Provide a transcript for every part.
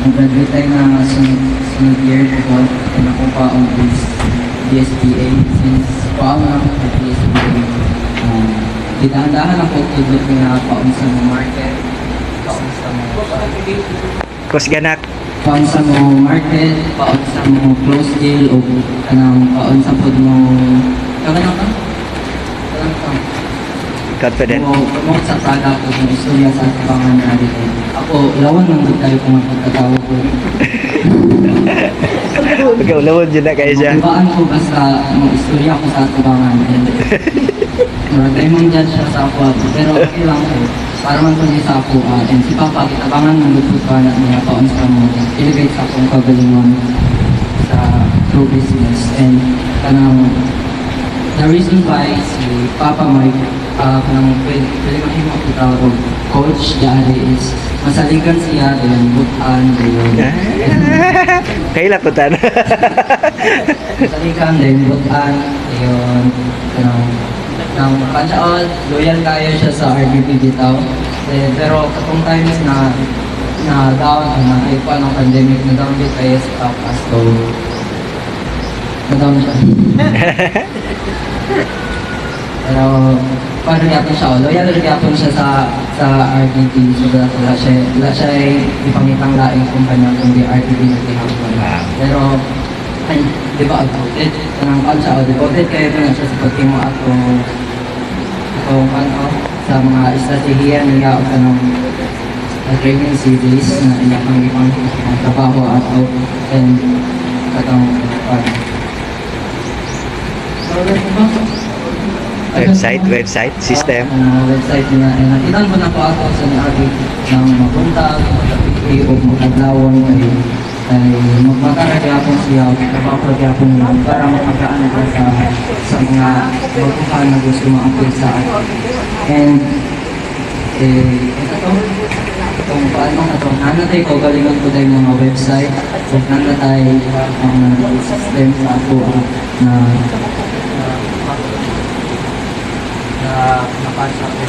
Mag-graduate tayo na sunod year ko. And ako pa on is DSPA. Since pa ako na ako sa DSPA, dahan-dahan ako tudot nga paon sa mga market, paon sa Kusganak. paon sa mga market, paon sa mga close deal, o kanang paon sa pod mo kaganang ka? Kaganang ka? Confident. Promote sa product o yung istorya sa kabangan na natin. Ako, lawan ng good tayo kung magpagkatawag ko. Ikaw lawon dyan na kayo siya. Ibaan ko basta mga istorya ko sa kabangan. Maragay mong judge siya sa ako. Pero okay lang ko. Para man ko niya sa ako. And si Papa, kitabangan ng good pa na niya paon sa mo. Ilagay sa akong kagalingon sa true business. And kanang the reason why si Papa Mike kanang pwede mahimo kita o coach dahil is masaligan siya din butan din Kaila ko tan. masaligan din butan yun kanang pansaon loyal kayo siya sa RBP bitaw pero katong times na down na ay pa ng pandemic na down din kayo sa Papa so na down siya. Pero paano gyapon siya? Loyal gyapon siya sa RTP so wala siya ipangitang laing kumpanya kundi RTP na tinapon. Pero ay, di ba devoted? Kanang pan siya, devoted kayo na siya sa pagtimo atong sa mga estratehiya niya o kanang training series na iyakang ipang trabaho ato and katong Website, system. Website niya. Nakita ko na po ako sa nag ng mapunta, o magkadlawon ay magmakaragapon siya, magpapagyapon lang para makagaan ka sa mga magkuhan na gusto ma-apply sa akin. And ito kung paano ka ito, nanatay ko galingan ko dahil mga website, kung nanatay ang system sa ako na napasa ko.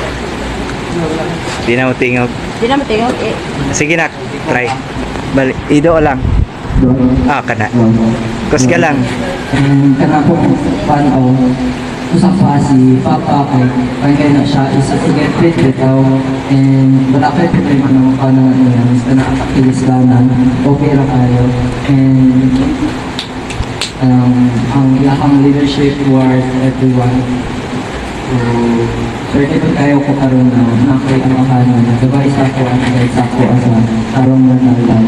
Di na mo tingog. Di na matingog eh. Sige nak, try. Balik, ido lang. Kana. Kusga lang. Kana po panaw usap pa si Papa kay na siya isa to get fit bitaw and wala pa ito may manang panang yan basta nakakakilis lanan okay ra kayo and ang ilahang leadership towards everyone so certificate kayo ko karon na nakay ang akahan diba isa ko ang isa ko asa karon na nalang